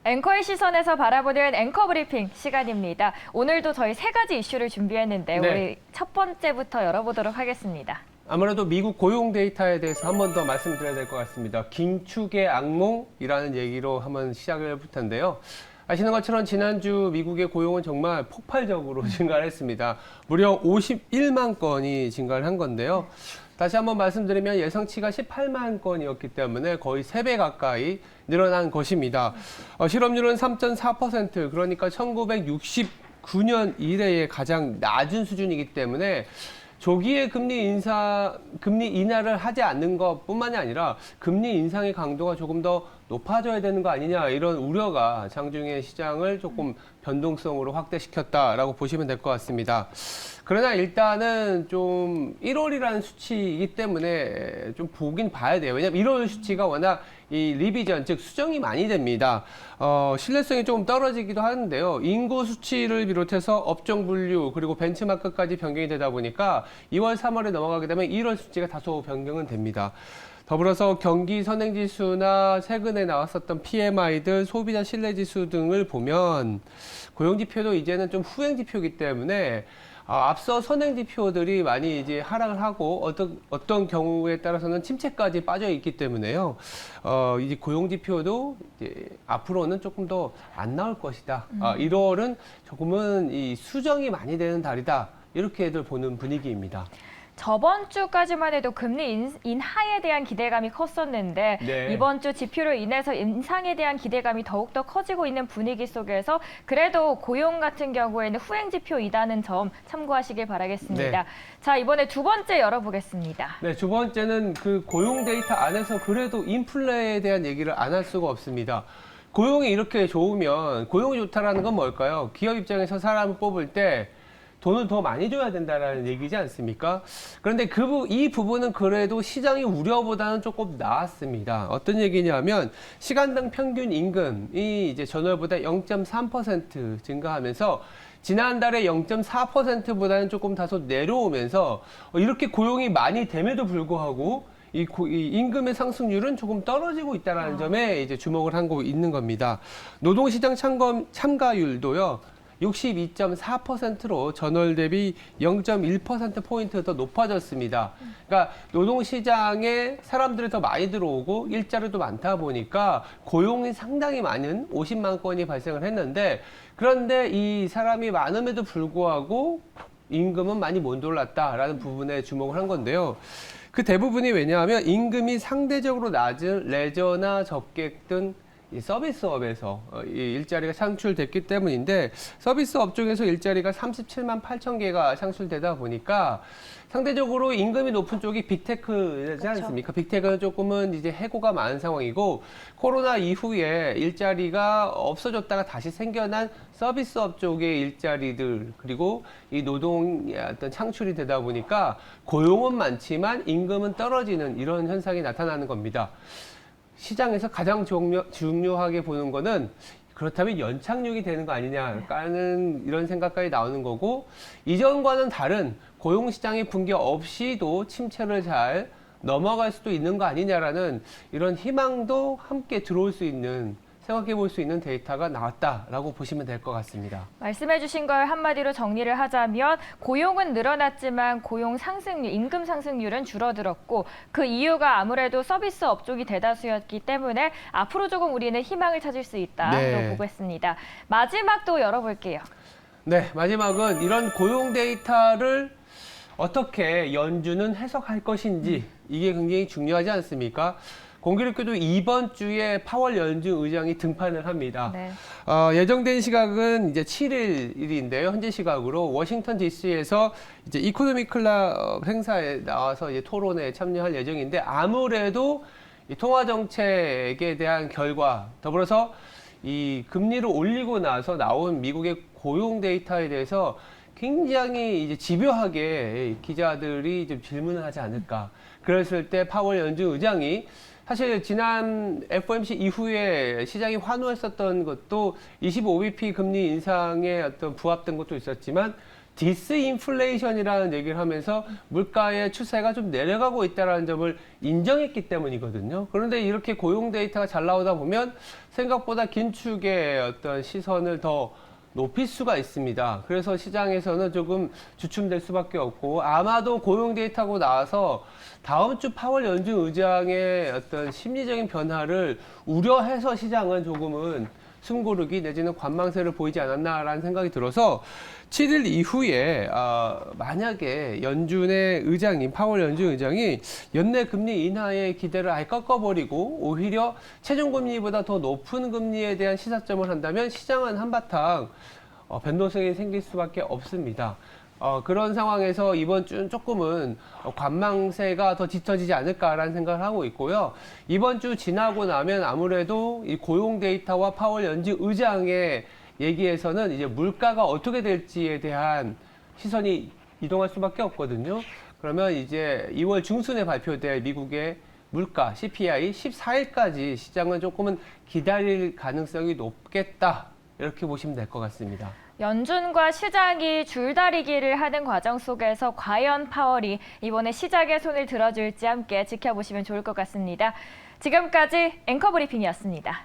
앵커의 시선에서 바라보는 앵커 브리핑 시간입니다. 오늘도 저희 세 가지 이슈를 준비했는데 네. 우리 첫 번째부터 열어보도록 하겠습니다. 아무래도 미국 고용 데이터에 대해서 한 번 더 말씀드려야 될 것 같습니다. 긴축의 악몽이라는 얘기로 한번 시작을 해볼 텐데요. 아시는 것처럼 지난주 미국의 고용은 정말 폭발적으로 증가를 했습니다. 무려 51만 건이 증가를 한 건데요. 다시 한번 말씀드리면 예상치가 18만 건이었기 때문에 거의 3배 가까이 늘어난 것입니다. 실업률은 3.4%, 그러니까 1969년 이래의 가장 낮은 수준이기 때문에 조기에 금리 인하를 하지 않는 것뿐만이 아니라 금리 인상의 강도가 조금 더 높아져야 되는 거 아니냐, 이런 우려가 장중에 시장을 조금 변동성으로 확대시켰다라고 보시면 될 것 같습니다. 그러나 일단은 좀 1월이라는 수치이기 때문에 좀 보긴 봐야 돼요. 왜냐하면 1월 수치가 워낙 이 리비전, 즉 수정이 많이 됩니다. 신뢰성이 조금 떨어지기도 하는데요. 인구 수치를 비롯해서 업종 분류 그리고 벤치마크까지 변경이 되다 보니까 2월, 3월에 넘어가게 되면 1월 수치가 다소 변경은 됩니다. 더불어서 경기 선행지수나 최근에 나왔었던 PMI들, 소비자 신뢰지수 등을 보면 고용지표도 이제는 좀 후행지표이기 때문에 앞서 선행지표들이 많이 이제 하락을 하고 어떤 경우에 따라서는 침체까지 빠져 있기 때문에요. 이제 고용지표도 이제 앞으로는 조금 더 안 나올 것이다. 1월은 조금은 이 수정이 많이 되는 달이다. 이렇게들 보는 분위기입니다. 저번 주까지만 해도 금리 인하에 대한 기대감이 컸었는데 네. 이번 주 지표로 인해서 인상에 대한 기대감이 더욱더 커지고 있는 분위기 속에서 그래도 고용 같은 경우에는 후행지표이다는 점 참고하시길 바라겠습니다. 네. 자, 이번에 두 번째 열어보겠습니다. 네, 두 번째는 그 고용 데이터 안에서 그래도 인플레에 대한 얘기를 안 할 수가 없습니다. 고용이 이렇게 좋으면, 고용이 좋다라는 건 뭘까요? 기업 입장에서 사람을 뽑을 때 돈을 더 많이 줘야 된다라는 얘기지 않습니까? 그런데 이 부분은 그래도 시장의 우려보다는 조금 나았습니다. 어떤 얘기냐면 시간당 평균 임금이 이제 전월보다 0.3% 증가하면서 지난달에 0.4%보다는 조금 다소 내려오면서 이렇게 고용이 많이 됨에도 불구하고 이 임금의 상승률은 조금 떨어지고 있다는 점에 이제 주목을 하고 있는 겁니다. 노동시장 참가율도요. 62.4%로 전월 대비 0.1%포인트 더 높아졌습니다. 그러니까 노동시장에 사람들이 더 많이 들어오고 일자리도 많다 보니까 고용이 상당히 많은 50만 건이 발생을 했는데, 그런데 이 사람이 많음에도 불구하고 임금은 많이 못 올랐다라는 부분에 주목을 한 건데요. 그 대부분이 왜냐하면 임금이 상대적으로 낮은 레저나 접객 등 이 서비스업에서 이 일자리가 창출됐기 때문인데, 서비스업 쪽에서 일자리가 37만 8천 개가 창출되다 보니까 상대적으로 임금이 높은 쪽이 빅테크지 않습니까? 빅테크는 조금은 이제 해고가 많은 상황이고, 코로나 이후에 일자리가 없어졌다가 다시 생겨난 서비스업 쪽의 일자리들, 그리고 이 노동의 어떤 창출이 되다 보니까 고용은 많지만 임금은 떨어지는 이런 현상이 나타나는 겁니다. 시장에서 가장 중요하게 보는 거는 그렇다면 연착륙이 되는 거 아니냐라는 이런 생각까지 나오는 거고, 이전과는 다른 고용시장의 붕괴 없이도 침체를 잘 넘어갈 수도 있는 거 아니냐라는 이런 희망도 함께 들어올 수 있는, 생각해 볼 수 있는 데이터가 나왔다라고 보시면 될 것 같습니다. 말씀해 주신 걸 한마디로 정리를 하자면 고용은 늘어났지만 고용 상승률, 임금 상승률은 줄어들었고, 그 이유가 아무래도 서비스 업종이 대다수였기 때문에 앞으로 조금 우리는 희망을 찾을 수 있다고 보겠습니다. 마지막 또 열어볼게요. 네, 마지막은 이런 고용 데이터를 어떻게 연준은 해석할 것인지, 이게 굉장히 중요하지 않습니까? 공교롭게도 이번 주에 파월 연준 의장이 등판을 합니다. 네. 예정된 시각은 이제 7일인데요. 현재 시각으로 워싱턴 DC에서 이제 이코노미 클럽 행사에 나와서 이제 토론에 참여할 예정인데, 아무래도 이 통화 정책에 대한 결과, 더불어서 이 금리를 올리고 나서 나온 미국의 고용 데이터에 대해서 굉장히 이제 집요하게 기자들이 좀 질문을 하지 않을까. 그랬을 때 파월 연준 의장이, 사실 지난 FOMC 이후에 시장이 환호했었던 것도 25bp 금리 인상에 어떤 부합된 것도 있었지만, 디스인플레이션이라는 얘기를 하면서 물가의 추세가 좀 내려가고 있다는 점을 인정했기 때문이거든요. 그런데 이렇게 고용 데이터가 잘 나오다 보면 생각보다 긴축의 어떤 시선을 더 높일 수가 있습니다. 그래서 시장에서는 조금 주춤될 수밖에 없고, 아마도 고용 데이터고 나와서 다음 주 파월 연준 의장의 어떤 심리적인 변화를 우려해서 시장은 조금은 숨고르기 내지는 관망세를 보이지 않았나라는 생각이 들어서 7일 이후에 만약에 연준의 의장인 파월 연준 의장이 연내 금리 인하의 기대를 아예 꺾어버리고 오히려 최종 금리보다 더 높은 금리에 대한 시사점을 한다면 시장은 한바탕 변동성이 생길 수밖에 없습니다. 그런 상황에서 이번 주는 조금은 관망세가 더 짙어지지 않을까라는 생각을 하고 있고요. 이번 주 지나고 나면 아무래도 이 고용 데이터와 파월 연준 의장의 얘기에서는 이제 물가가 어떻게 될지에 대한 시선이 이동할 수밖에 없거든요. 그러면 이제 2월 중순에 발표될 미국의 물가 CPI 14일까지 시장은 조금은 기다릴 가능성이 높겠다. 이렇게 보시면 될 것 같습니다. 연준과 시장이 줄다리기를 하는 과정 속에서 과연 파월이 이번에 시장에 손을 들어줄지 함께 지켜보시면 좋을 것 같습니다. 지금까지 앵커 브리핑이었습니다.